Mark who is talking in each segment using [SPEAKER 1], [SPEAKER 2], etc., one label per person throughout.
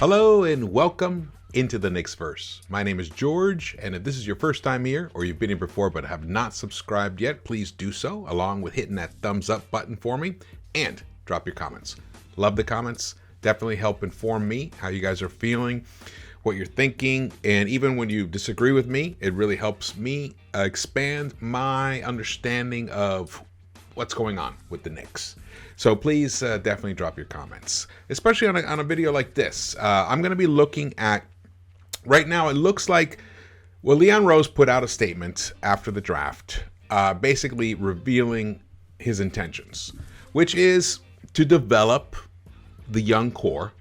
[SPEAKER 1] Hello and welcome into the Knicks-Verse. My name is George, and if this is your first time here, or you've been here before but have not subscribed yet, please do so, along with hitting that thumbs up button for me, and drop your comments. Love the comments. Definitely help inform me how you guys are feeling, what you're thinking, and even when you disagree with me, it really helps me expand my understanding of what's going on with the Knicks. So please definitely drop your comments, especially on a video like this. I'm going to be looking at, right now it looks like, well, Leon Rose put out a statement after the draft, basically revealing his intentions, which is to develop the young core.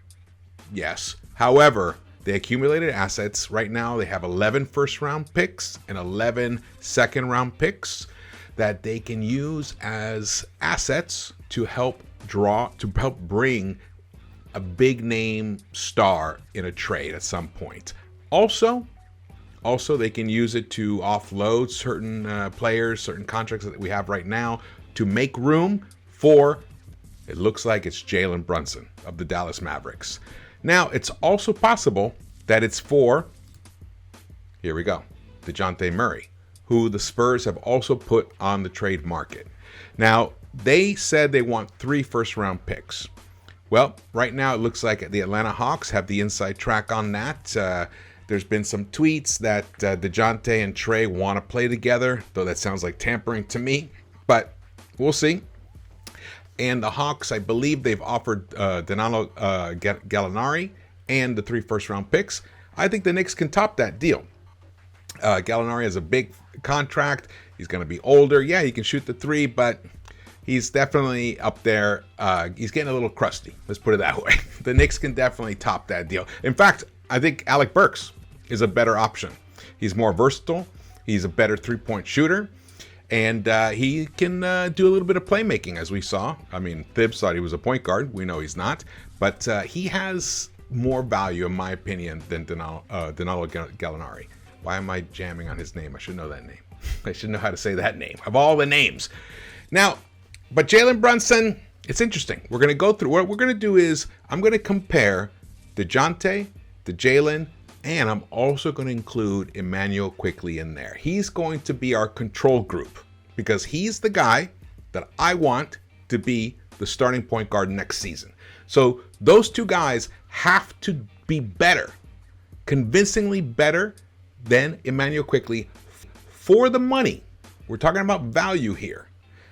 [SPEAKER 1] Yes. However, they accumulated assets. Right now they have 11 first-round picks and 11 second-round picks that they can use as assets to help bring a big name star in a trade at some point. Also they can use it to offload certain players, certain contracts that we have right now to make room for, it looks like it's Jalen Brunson of the Dallas Mavericks. Now, it's also possible that it's for, here we go, Dejounte Murray, who the Spurs have also put on the trade market. Now, they said they want 3 first-round picks. Well, right now it looks like the Atlanta Hawks have the inside track on that. There's been some tweets that Dejounte and Trey want to play together, though that sounds like tampering to me, but we'll see. And the Hawks, I believe they've offered Danilo Gallinari and the 3 first-round picks. I think the Knicks can top that deal. Gallinari has a big contract. He's going to be older. Yeah, he can shoot the 3, but he's definitely up there. He's getting a little crusty. Let's put it that way. The Knicks can definitely top that deal. In fact, I think Alec Burks is a better option. He's more versatile. He's a better 3-point shooter. And he can do a little bit of playmaking, as we saw. I mean, Thibs thought he was a point guard. We know he's not. But he has more value, in my opinion, than Danilo Gallinari. Why am I jamming on his name? I should know that name. I should know how to say that name of all the names. Now, but Jalen Brunson, it's interesting. We're going to go through, what we're going to do is, I'm going to compare Dejounte, to Jalen, and I'm also going to include Immanuel Quickley in there. He's going to be our control group because he's the guy that I want to be the starting point guard next season. So those 2 guys have to be better, convincingly better than Immanuel Quickley for the money. We're talking about value here.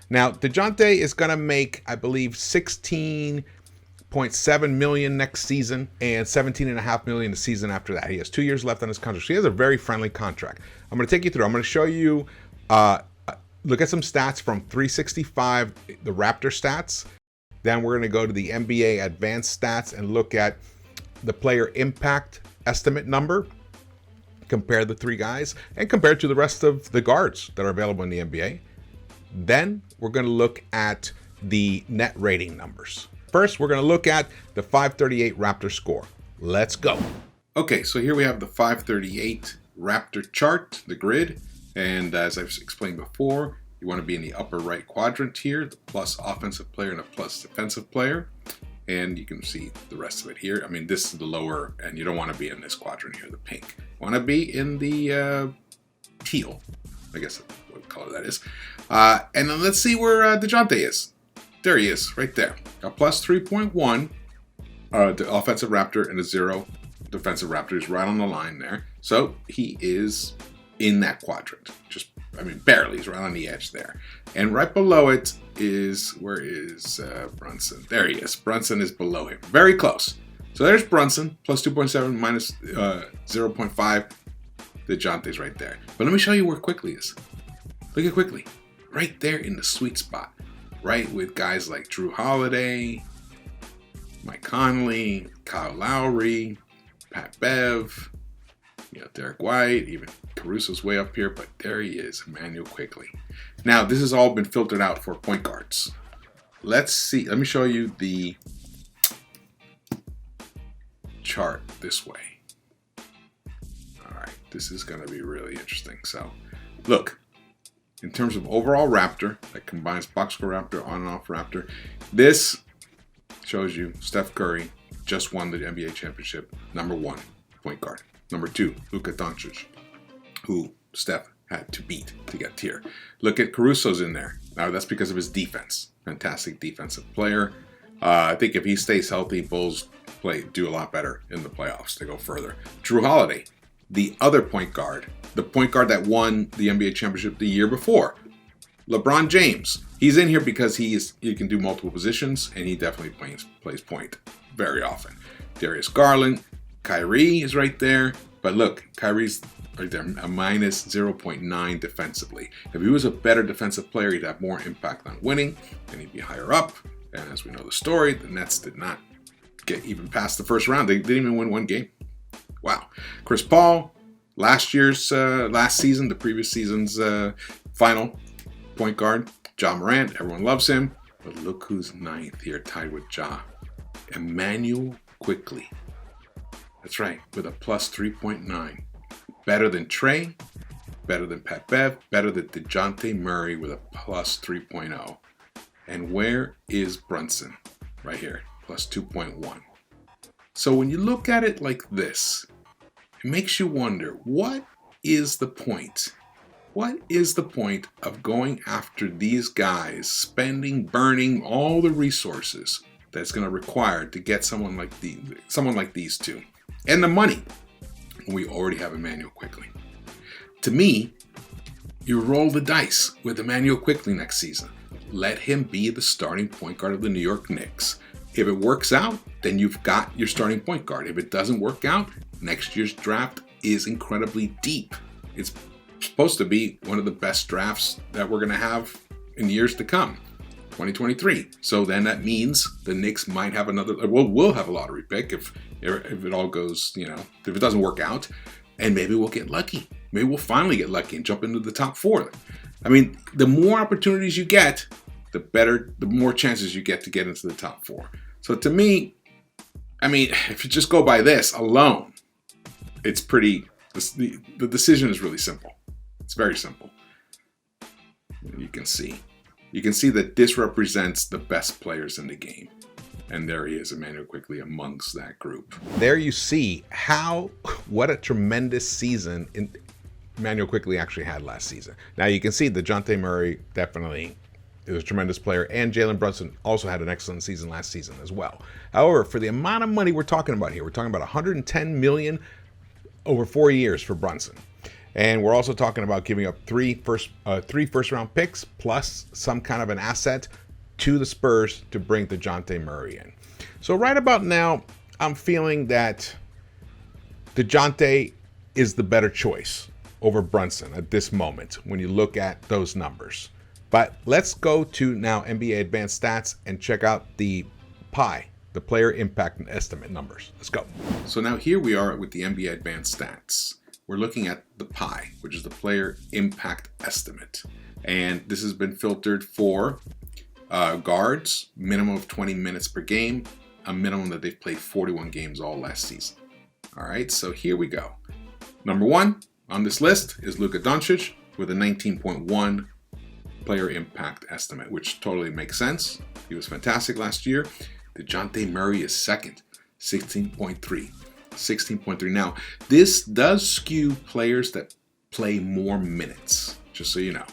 [SPEAKER 1] Now, Dejounte is going to make, I believe, $16.7 million next season and $17.5 million the season after that. He has 2 years left on his contract. So he has a very friendly contract. I'm going to take you through. I'm going to show you, look at some stats from 365, the Raptor stats. Then we're going to go to the NBA advanced stats and look at the player impact estimate number. Compare the 3 guys and compare to the rest of the guards that are available in the NBA. Then we're going to look at the net rating numbers. First, we're going to look at the 538 Raptor score. Let's go. Okay, so here we have the 538 Raptor chart, the grid. And as I've explained before, you want to be in the upper right quadrant here, the plus offensive player and a plus defensive player. And you can see the rest of it here. I mean, this is the lower, and you don't want to be in this quadrant here, the pink. You want to be in the teal, I guess what color that is. And then let's see where Dejounte is. There he is, right there. A plus 3.1 the offensive Raptor and a 0 defensive Raptor. He's right on the line there. So he is in that quadrant. Barely. He's right on the edge there. And right below it is, where is Brunson? There he is. Brunson is below him. Very close. So there's Brunson, plus 2.7, minus 0.5. Dejounte's right there. But let me show you where Quickley is. Look at Quickley. Right there in the sweet spot. Right with guys like Drew Holiday, Mike Conley, Kyle Lowry, Pat Bev, Derek White, even Caruso's way up here, but there he is, Immanuel Quickley. Now, this has all been filtered out for point guards. Let's see. Let me show you the chart this way. All right, this is going to be really interesting. So, look, in terms of overall Raptor, that combines box score Raptor, on and off Raptor, this shows you Steph Curry, just won the NBA championship. Number 1, point guard. Number 2, Luka Doncic, who Steph had to beat to get here. Look at Caruso's in there. Now that's because of his defense. Fantastic defensive player. I think if he stays healthy, Bulls do a lot better in the playoffs to go further. Drew Holiday, the other point guard, the point guard that won the NBA championship the year before. LeBron James, he's in here because he can do multiple positions, and he definitely plays point very often. Darius Garland, Kyrie is right there, but look, Kyrie's right there, a minus 0.9 defensively. If he was a better defensive player, he'd have more impact on winning, and he'd be higher up. And as we know the story, the Nets did not get even past the first round. They didn't even win one game. Wow. Chris Paul, last season, the previous season's final point guard. Ja Morant, everyone loves him. But look who's 9th here, tied with Ja. Emmanuel Quickley. That's right, with a plus 3.9. Better than Trey, better than Pat Bev, better than Dejounte Murray with a plus 3.0. And where is Brunson? Right here, plus 2.1. So when you look at it like this, it makes you wonder, what is the point? What is the point of going after these guys, burning all the resources that's going to require to get someone like these two, and the money when we already have Emmanuel Quickley? To me, you roll the dice with Emmanuel Quickley next season. Let him be the starting point guard of the New York Knicks. If it works out, then you've got your starting point guard. If it doesn't work out, next year's draft is incredibly deep. It's supposed to be one of the best drafts that we're going to have in years to come, 2023. So then that means the Knicks might have we'll have a lottery pick if it all goes, if it doesn't work out, and maybe we'll get lucky. Maybe we'll finally get lucky and jump into the top 4. I mean, the more opportunities you get, the more chances you get to get into the top 4. So to me, I mean, if you just go by this alone, it's the decision is really simple. It's very simple. You can see that this represents the best players in the game. And there he is, Emmanuel Quickley, amongst that group. There you see what a tremendous season Emmanuel Quickley actually had last season. Now you can see Dejounte Murray definitely is a tremendous player, and Jalen Brunson also had an excellent season last season as well. However, for the amount of money we're talking about here, we're talking about $110 million over 4 years for Brunson. And we're also talking about giving up three first round picks plus some kind of an asset to the Spurs to bring Dejounte Murray in. So right about now, I'm feeling that Dejounte is the better choice over Brunson at this moment when you look at those numbers. But let's go to now NBA Advanced Stats and check out the pie, the player impact and estimate numbers. Let's go. So now here we are with the NBA Advanced Stats. We're looking at the pie, which is the player impact estimate. And this has been filtered for guards, minimum of 20 minutes per game, a minimum that they've played 41 games all last season. All right, so here we go. Number 1 on this list is Luka Doncic with a 19.1 player impact estimate, which totally makes sense. He was fantastic last year. Dejounte Murray is second, 16.3. Now, this does skew players that play more minutes, just so you know.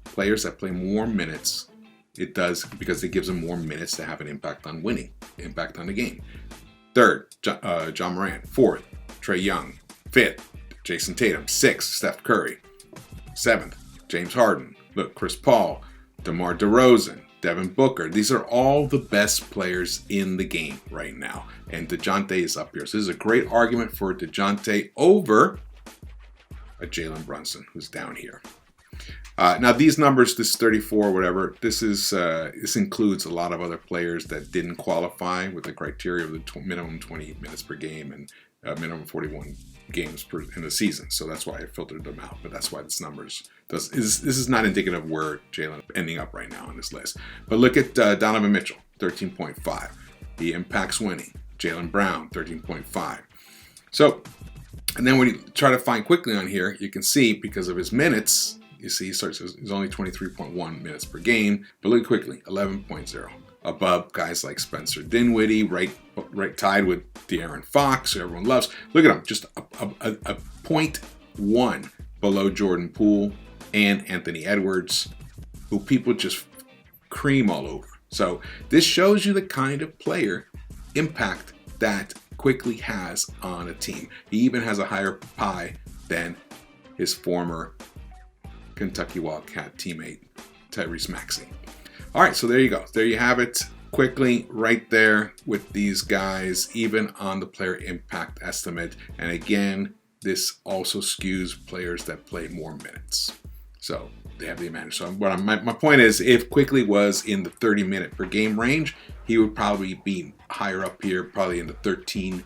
[SPEAKER 1] Players that play more minutes, it does, because it gives them more minutes to have an impact on winning, impact on the game. Third, Ja Morant. Fourth, Trae Young. Fifth, Jason Tatum. Sixth, Steph Curry. Seventh, James Harden. Look, Chris Paul, DeMar DeRozan, Devin Booker. These are all the best players in the game right now. And Dejounte is up here. So this is a great argument for Dejounte over a Jalen Brunson, who's down here. Now these numbers, this 34, whatever, this includes a lot of other players that didn't qualify with the criteria of the minimum 20 minutes per game and minimum 41 games in the season. So that's why I filtered them out. But that's why this this is not indicative of where Jalen ending up right now on this list. But look at Donovan Mitchell, 13.5. He impacts winning. Jaylen Brown, 13.5. So, and then when you try to find quickly on here, you can see because of his minutes, you see he's only 23.1 minutes per game. But look quickly, 11.0. above guys like Spencer Dinwiddie, right tied with De'Aaron Fox, who everyone loves. Look at him, just a 0.1 below Jordan Poole and Anthony Edwards, who people just cream all over. So this shows you the kind of player impact that Quickley has on a team. He even has a higher pie than his former Kentucky Wildcat teammate, Tyrese Maxey. All right, so there you go. There you have it. Quickley right there with these guys, even on the player impact estimate. And again, this also skews players that play more minutes. So they have the advantage. So my point is, if Quickley was in the 30-minute per game range, he would probably be higher up here, probably in the 13,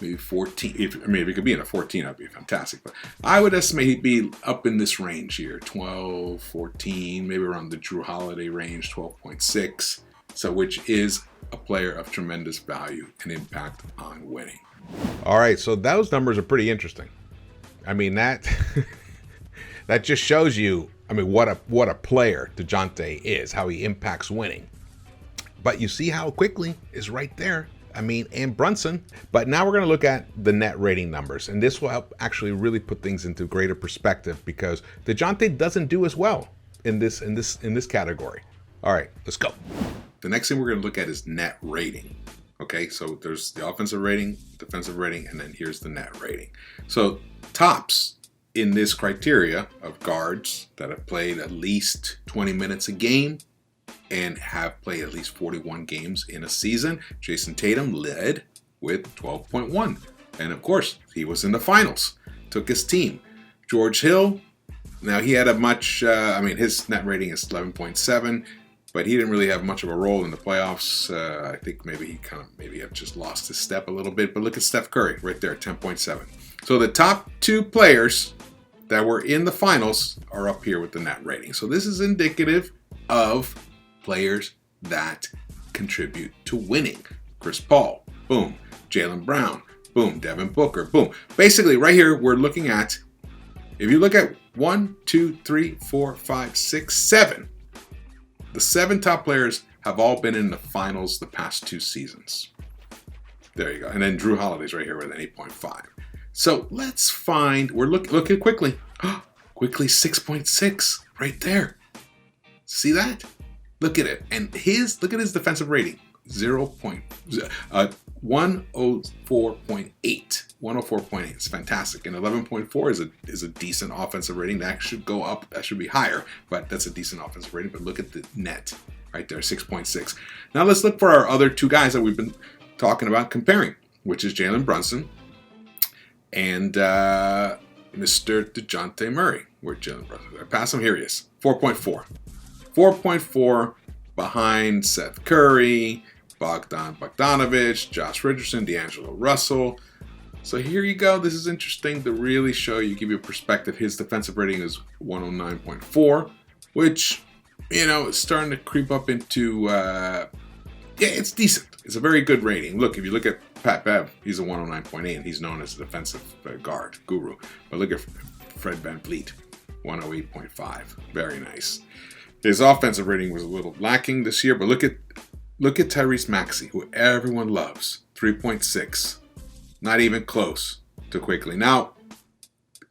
[SPEAKER 1] maybe 14. If he could be in a 14, that'd be fantastic. But I would estimate he'd be up in this range here, 12, 14, maybe around the Drew Holiday range, 12.6. So which is a player of tremendous value and impact on winning. All right, so those numbers are pretty interesting. I mean, that that just shows you, I mean, what a player Dejounte is, how he impacts winning. But you see how Quickley is right there. I mean, and Brunson. But now we're going to look at the net rating numbers, and this will help actually really put things into greater perspective, because Dejounte doesn't do as well in this category. All right, let's go. The next thing we're going to look at is net rating. Okay, so there's the offensive rating, defensive rating, and then here's the net rating. So tops in this criteria of guards that have played at least 20 minutes a game and have played at least 41 games in a season. Jason Tatum led with 12.1. And of course, he was in the finals, took his team. George Hill, now he had a much, his net rating is 11.7, but he didn't really have much of a role in the playoffs. I think maybe he have just lost his step a little bit. But look at Steph Curry right there, 10.7. So the top two players that were in the finals are up here with the net rating. So this is indicative of players that contribute to winning. Chris Paul, boom. Jaylen Brown, boom. Devin Booker, boom. Basically, right here, we're looking at, if you look at 1, 2, 3, 4, 5, 6, 7, the 7 top players have all been in the finals the past 2 seasons. There you go. And then Drew Holiday's right here with an 8.5. So let's find, look at Quickley. Quickley 6.6 right there. See that? Look at it. And look at his defensive rating. 104.8. 104.8. It's fantastic. And 11.4 is a decent offensive rating. That should go up. That should be higher, but that's a decent offensive rating. But look at the net right there, 6.6. Now let's look for our other 2 guys that we've been talking about comparing, which is Jalen Brunson and Mr. Dejounte Murray. Where's Jalen Brunson? I pass him. Here he is. 4.4. 4.4 behind Seth Curry, Bogdan Bogdanovic, Josh Richardson, D'Angelo Russell. So here you go. This is interesting to really show you, give you a perspective. His defensive rating is 109.4, which, is starting to creep up into, it's decent. It's a very good rating. Look, if you look at Pat Bev, he's a 109.8, and he's known as a defensive guard guru. But look at Fred VanVleet, 108.5. Very nice. His offensive rating was a little lacking this year, but look at Tyrese Maxey, who everyone loves, 3.6. Not even close to Quickley. Now,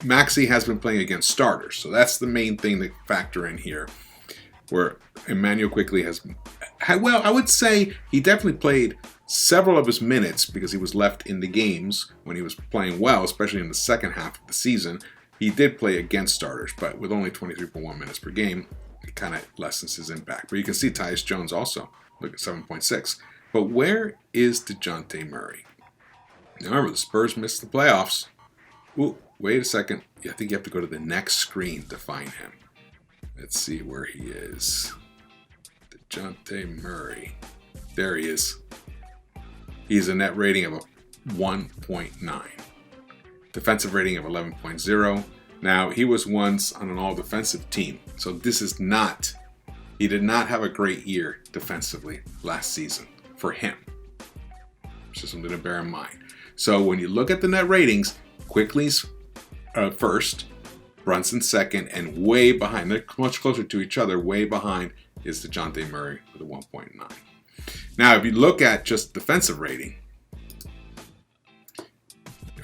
[SPEAKER 1] Maxey has been playing against starters, so that's the main thing to factor in here, where Emmanuel Quickley I would say he definitely played several of his minutes because he was left in the games when he was playing well, especially in the second half of the season. He did play against starters, but with only 23.1 minutes per game, it kind of lessens his impact. But you can see Tyus Jones also. Look at 7.6. But where is Dejounte Murray? Now remember, the Spurs missed the playoffs. Ooh, wait a second. I think you have to go to the next screen to find him. Let's see where he is. Dejounte Murray. There he is. He's a net rating of 1.9. Defensive rating of 11.0. Now, he was once on an all-defensive team. So he did not have a great year defensively last season for him. It's just something to bear in mind. So when you look at the net ratings, Quickley's first, Brunson second, and way behind, they're much closer to each other, way behind is Dejounte Murray with a 1.9. Now, if you look at just defensive rating,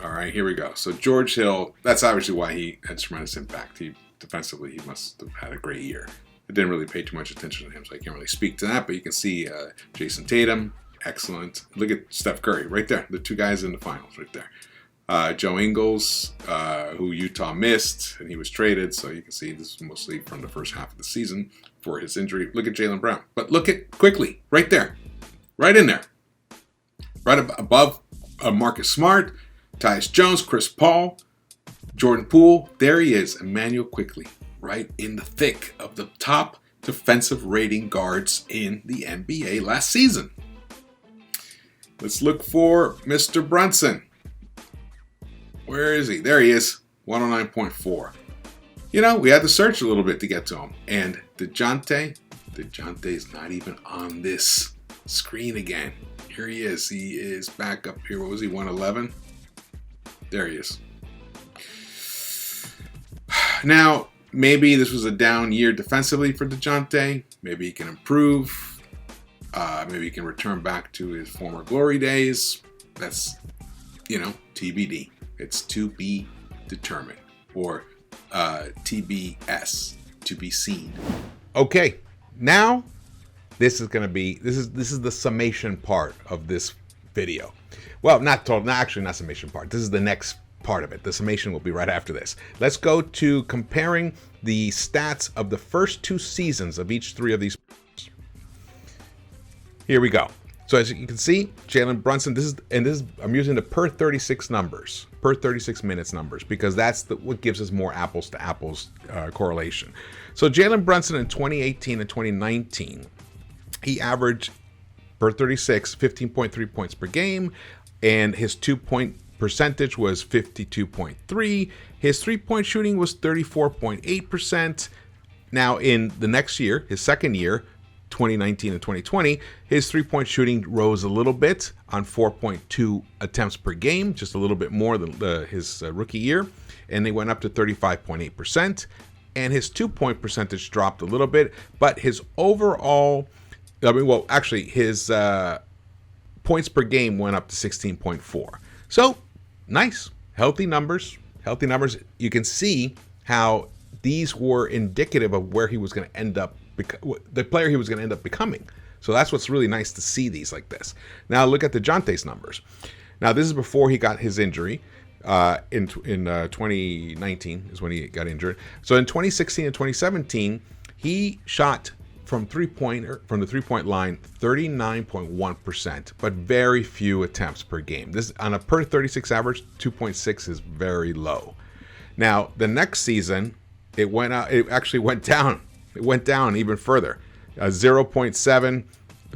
[SPEAKER 1] all right, here we go. So George Hill, that's obviously why he had tremendous impact. Defensively, he must have had a great year. I didn't really pay too much attention to him, so I can't really speak to that. But you can see Jason Tatum, excellent. Look at Steph Curry right there. The two guys in the finals right there. Joe Ingles, who Utah missed, and he was traded. So you can see this is mostly from the first half of the season for his injury. Look at Jaylen Brown. But look at quickly, right there. Right in there. Right above Marcus Smart, Tyus Jones, Chris Paul, Jordan Poole. There he is, Emmanuel Quickley. Right in the thick of the top defensive rating guards in the NBA last season. Let's look for Mr. Brunson. Where is he? There he is, 109.4. You know, we had to search a little bit to get to him. And Dejounte's not even on this screen again. Here he is. He is back up here. What was he, 111? There he is. Now, maybe this was a down year defensively for Dejounte. Maybe he can improve. Maybe he can return back to his former glory days. That's, TBD. It's to be determined. Or TBS, to be seen. Okay, now this is the summation part of this video. Well, not summation part. This is the next part of it. The summation will be right after this. Let's go to comparing the stats of the first two seasons of each three of these. Here we go. So as you can see, Jalen Brunson, I'm using the per 36 numbers, per 36 minutes numbers, because that's what gives us more apples to apples correlation. So Jalen Brunson in 2018 and 2019, he averaged per 36, 15.3 points per game, and his 2-point percentage was 52.3. His 3-point shooting was 34.8%. Now in the next year, his second year, 2019 and 2020, his 3-point shooting rose a little bit on 4.2 attempts per game, just a little bit more than his rookie year, and they went up to 35.8%. And his 2-point percentage dropped a little bit, but his overall, his points per game went up to 16.4. So nice, healthy numbers. You can see how these were indicative of where he was going to end up, the player he was going to end up becoming. So that's what's really nice to see these like this. Now look at Dejounte's numbers. Now this is before he got his injury. In 2019 is when he got injured. So in 2016 and 2017, he shot from the 3-point line 39.1%, but very few attempts per game. This on a per 36 average, 2.6 is very low. Now the next season, it actually went down. It went down even further, 0.7,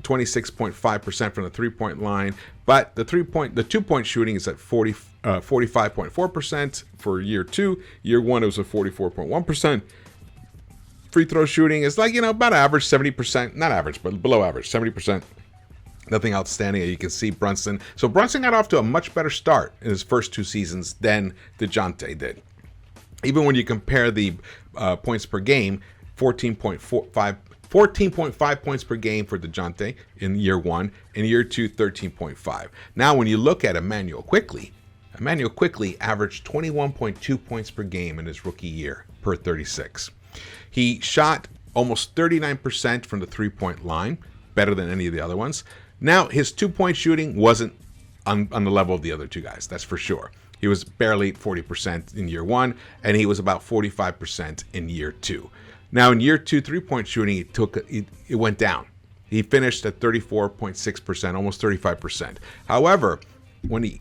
[SPEAKER 1] 26.5% from the 3-point line. But the 2-point shooting is at 45.4% for year two. Year one, it was at 44.1%. Free throw shooting is about average, 70%, not average, but below average, 70%. Nothing outstanding. You can see Brunson. So Brunson got off to a much better start in his first two seasons than Dejounte did. Even when you compare the points per game, 14.5 points per game for Dejounte in year one. In year two, 13.5. Now, when you look at Emmanuel Quickley averaged 21.2 points per game in his rookie year per 36. He shot almost 39% from the 3-point line, better than any of the other ones. Now, his 2-point shooting wasn't on the level of the other two guys, that's for sure. He was barely 40% in year one, and he was about 45% in year two. Now, in year two, 3-point shooting, it went down. He finished at 34.6%, almost 35%. However,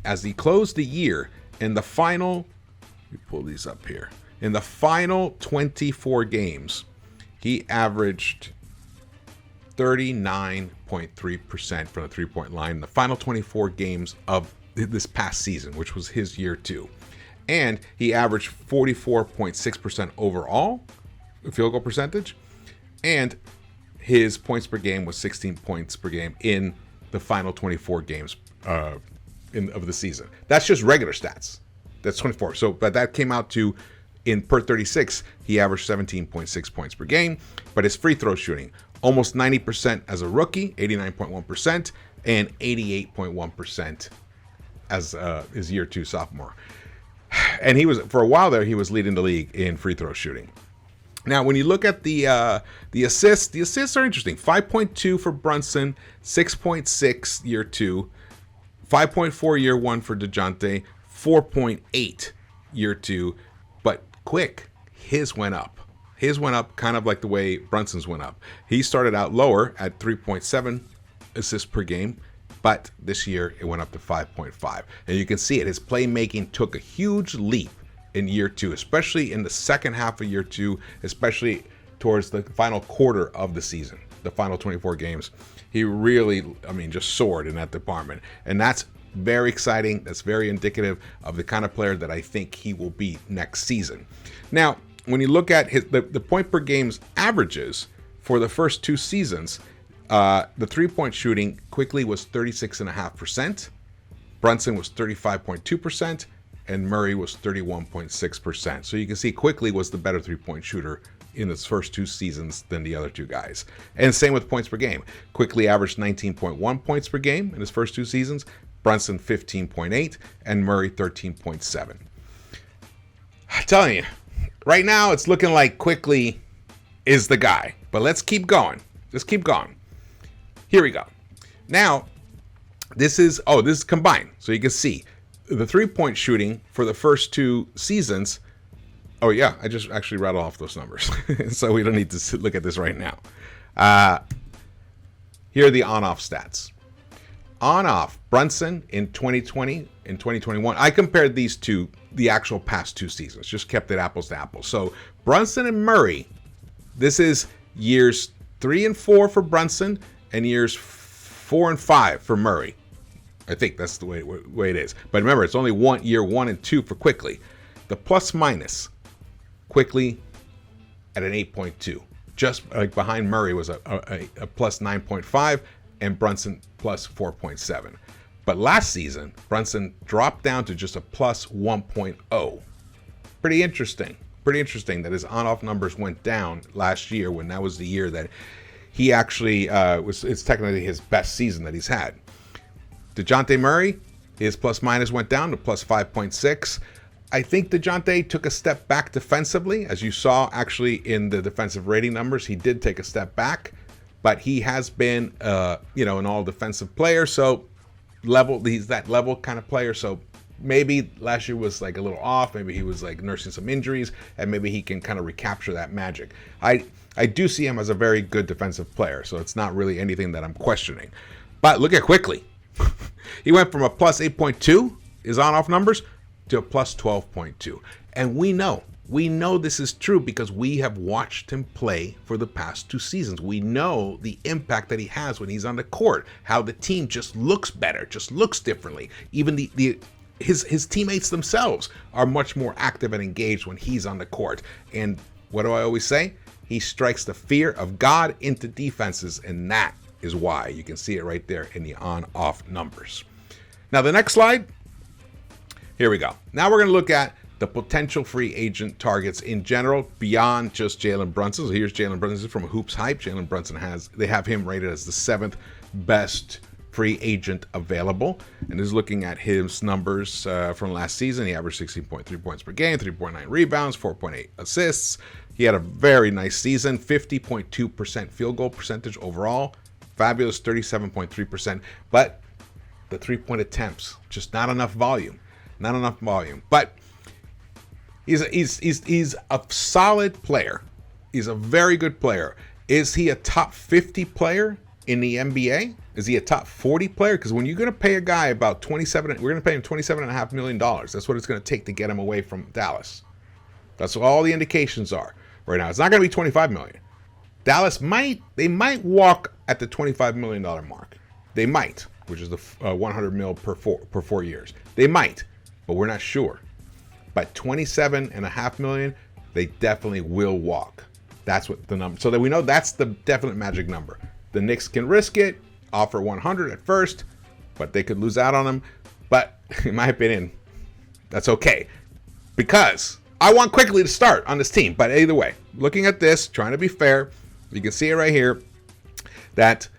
[SPEAKER 1] as he closed the year in the final, let me pull these up here. In the final 24 games, he averaged 39.3% from the 3-point line in the final 24 games of this past season, which was his year two. And he averaged 44.6% overall field goal percentage, and his points per game was 16 points per game in the final 24 games of the season. That's just regular stats. That's 24. So, but that came out to in per 36, he averaged 17.6 points per game, but his free throw shooting, almost 90% as a rookie, 89.1%, and 88.1% as his year 2 sophomore. And he was, for a while there, he was leading the league in free throw shooting. Now, when you look at the assists are interesting. 5.2 for Brunson, 6.6 year 2, 5.4 year 1 for Dejounte, 4.8 year 2. But quick, his went up. His went up kind of like the way Brunson's went up. He started out lower at 3.7 assists per game, but this year it went up to 5.5. And you can see it. His playmaking took a huge leap in year 2, especially in the second half of year 2, especially towards the final quarter of the season, the final 24 games. He really, just soared in that department. And that's very exciting. That's very indicative of the kind of player that I think he will be next season. Now, when you look at the point per game's averages for the first 2 seasons, the 3-point shooting quickly was 36.5%. Brunson was 35.2%. And Murray was 31.6%. So you can see quickly was the better 3-point shooter in his first 2 seasons than the other 2 guys. And same with points per game. Quickly averaged 19.1 points per game in his first 2 seasons. Brunson 15.8 and Murray 13.7. I'm telling you, right now it's looking like Quickly is the guy. But let's keep going. Just keep going. Here we go. Now, this is combined. So you can see the 3-point shooting for the first 2 seasons. Oh yeah, I just actually rattled off those numbers. So we don't need to look at this right now. Here are the on-off stats. On-off, Brunson in 2020 and 2021. I compared these to the actual past 2 seasons. Just kept it apples to apples. So Brunson and Murray, this is years 3 and 4 for Brunson and years 4 and 5 for Murray. I think that's the way it is. But remember, it's only year 1 and 2 for Quickly. The plus minus, Quickly at an 8.2. Just like behind Murray was a plus 9.5 and Brunson plus 4.7. But last season, Brunson dropped down to just a plus 1.0. Pretty interesting. Pretty interesting that his on-off numbers went down last year when that was the year that he actually it's technically his best season that he's had. Dejounte Murray, his plus minus went down to plus 5.6. I think Dejounte took a step back defensively. As you saw actually in the defensive rating numbers, he did take a step back, but he has been, an all defensive player. So he's that level kind of player. So maybe last year was like a little off. Maybe he was like nursing some injuries and maybe he can kind of recapture that magic. I do see him as a very good defensive player. So it's not really anything that I'm questioning, but look at Quickly. He went from a plus 8.2, his on-off numbers, to a plus 12.2. And we know this is true because we have watched him play for the past 2 seasons. We know the impact that he has when he's on the court, how the team just looks better, just looks differently. Even his teammates themselves are much more active and engaged when he's on the court. And what do I always say? He strikes the fear of God into defenses, and that is why. You can see it right there in the on-off numbers. Now the next slide, here we go. Now we're going to look at the potential free agent targets in general beyond just Jalen Brunson. So here's Jalen Brunson from Hoops Hype. Jalen Brunson they have him rated as the 7th best free agent available. And is looking at his numbers from last season. He averaged 16.3 points per game, 3.9 rebounds, 4.8 assists. He had a very nice season, 50.2% field goal percentage overall. Fabulous 37.3%, but the 3-point attempts, just not enough volume. But he's a solid player. He's a very good player. Is he a top 50 player in the NBA? Is he a top 40 player? Because when you're going to pay a guy about we're going to pay him $27.5 million. That's what it's going to take to get him away from Dallas. That's what all the indications are right now. It's not going to be $25 million. Dallas might walk at the $25 million mark. They might, which is the $100 million per 4 years. They might, but we're not sure. But $27.5 million, they definitely will walk. That's what the number. So that we know that's the definite magic number. The Knicks can risk it, offer 100 at first, but they could lose out on them. But in my opinion, that's okay, because I want Quickly to start on this team. But either way, looking at this, trying to be fair, you can see it right here that,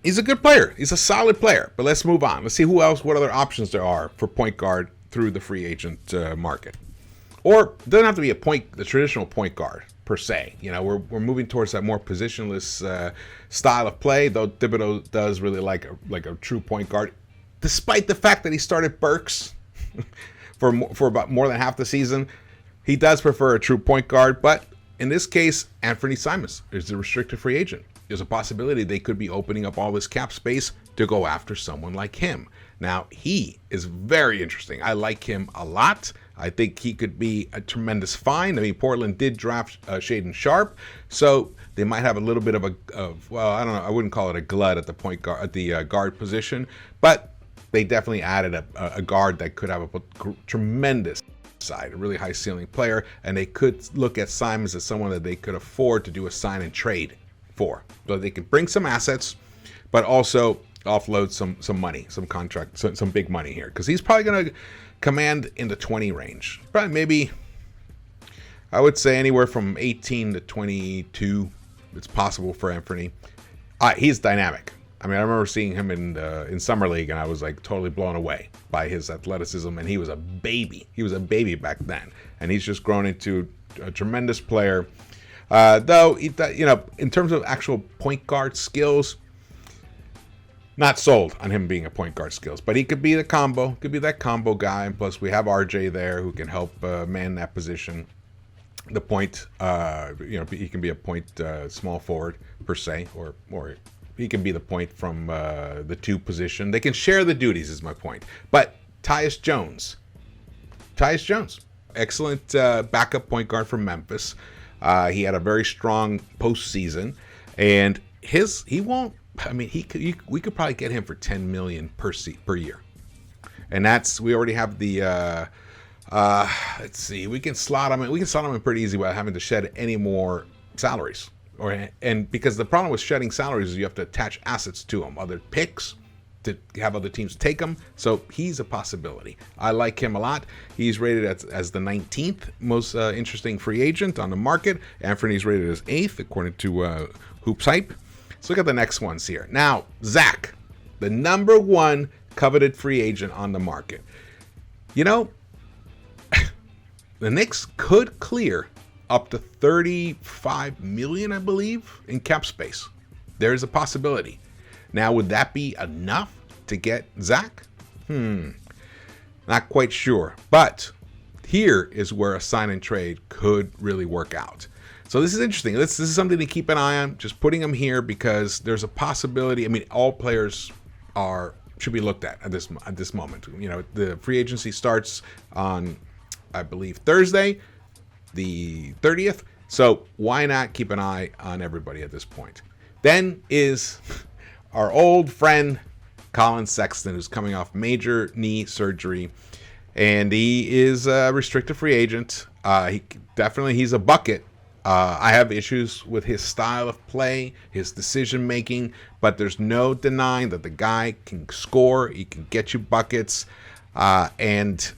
[SPEAKER 1] he's a good player. He's a solid player. But let's move on. Let's see what other options there are for point guard through the free agent market. Or it doesn't have to be the traditional point guard per se. We're moving towards that more positionless style of play, though Thibodeau does really like a true point guard, despite the fact that he started Burks for about more than half the season. He does prefer a true point guard, but in this case, Anthony Simons is a restricted free agent. There's a possibility they could be opening up all this cap space to go after someone like him. Now, he is very interesting. I like him a lot. I think he could be a tremendous find. I mean, Portland did draft Shaedon Sharpe, so they might have a little bit of I don't know. I wouldn't call it a glut at the point guard at the guard position, but they definitely added a guard that could have a tremendous side, a really high ceiling player, and they could look at Simons as someone that they could afford to do a sign and trade for. So they could bring some assets, but also offload some money, some contract, some big money here, because he's probably going to command in the 20 range. Probably maybe, I would say anywhere from 18 to 22. It's possible for Anthony. He's dynamic. I mean, I remember seeing him in Summer League, and I was like totally blown away by his athleticism. And he was a baby. He was a baby back then, and he's just grown into a tremendous player. Though, in terms of actual point guard skills, not sold on him being a point guard skills, but he could be that combo guy. And plus, we have RJ there who can help man that position. The point, he can be a point small forward per se, or he can be the point from the two position. They can share the duties, is my point. But Tyus Jones, excellent backup point guard from Memphis. He had a very strong postseason, and we could probably get him for $10 million per year, and we already have the. Let's see, we can slot him in pretty easy without having to shed any more salaries, and because the problem with shedding salaries is you have to attach assets to them, other picks to have other teams take him. So he's a possibility. I like him a lot. He's rated as the 19th most interesting free agent on the market. Anthony's rated as 8th according to Hoops Hype. Let's look at the next ones here. Now, Zach, the number one coveted free agent on the market. The Knicks could clear up to $35 million, I believe, in cap space. There's a possibility. Now, would that be enough to get Zach? Not quite sure. But here is where a sign and trade could really work out. So this is interesting. This is something to keep an eye on. Just putting them here because there's a possibility. I mean, all players should be looked at this moment. The free agency starts on, I believe, Thursday, the 30th. So why not keep an eye on everybody at this point? Then is our old friend Collin Sexton, who's coming off major knee surgery, and he is a restricted free agent. He's a bucket. I have issues with his style of play, his decision making, but there's no denying that the guy can score. He can get you buckets, and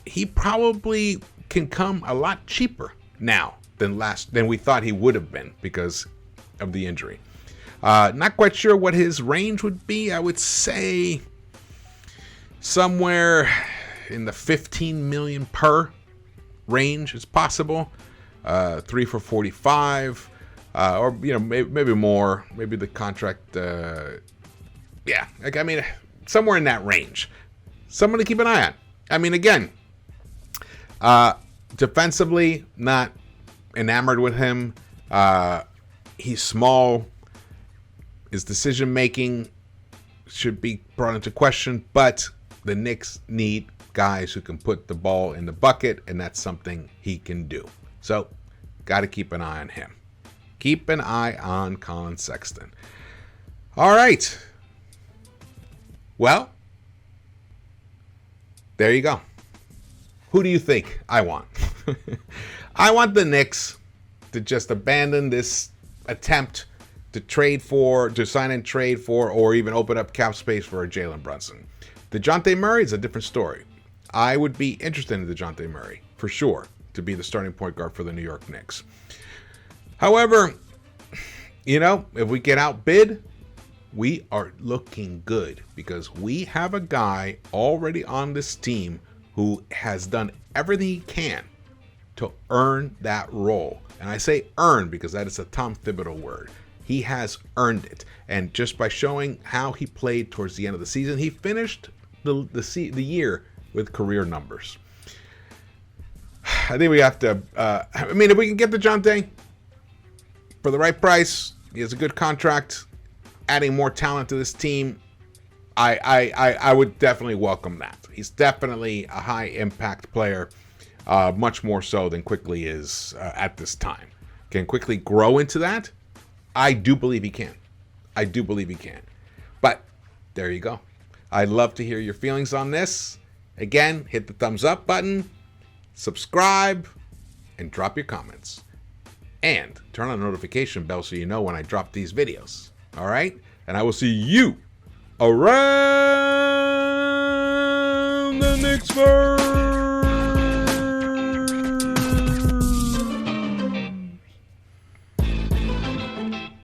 [SPEAKER 1] he probably can come a lot cheaper now than we thought he would have been because of the injury. Not quite sure what his range would be. I would say somewhere in the 15 million per range is possible. 3 for 45, or maybe more. Maybe the contract. Somewhere in that range. Someone to keep an eye on. I mean, again, defensively, not enamored with him. He's small. His decision-making should be brought into question, but the Knicks need guys who can put the ball in the bucket, and that's something he can do. So, got to keep an eye on him. Keep an eye on Collin Sexton. All right. Well, there you go. Who do you think I want? I want the Knicks to just abandon this attempt to sign and trade for, or even open up cap space for a Jalen Brunson. Dejounte Murray is a different story. I would be interested in Dejounte Murray, for sure, to be the starting point guard for the New York Knicks. However, if we get outbid, we are looking good because we have a guy already on this team who has done everything he can to earn that role. And I say earn because that is a Tom Thibodeau word. He has earned it. And just by showing how he played towards the end of the season, he finished the year with career numbers. I think we have to, if we can get Dejounte for the right price, he has a good contract, adding more talent to this team, I would definitely welcome that. He's definitely a high impact player, much more so than Quickley is at this time. Can Quickley grow into that? I do believe he can. But there you go. I'd love to hear your feelings on this. Again, hit the thumbs up button, subscribe, and drop your comments. And turn on the notification bell so you know when I drop these videos. All right? And I will see you around the Knicks-Verse.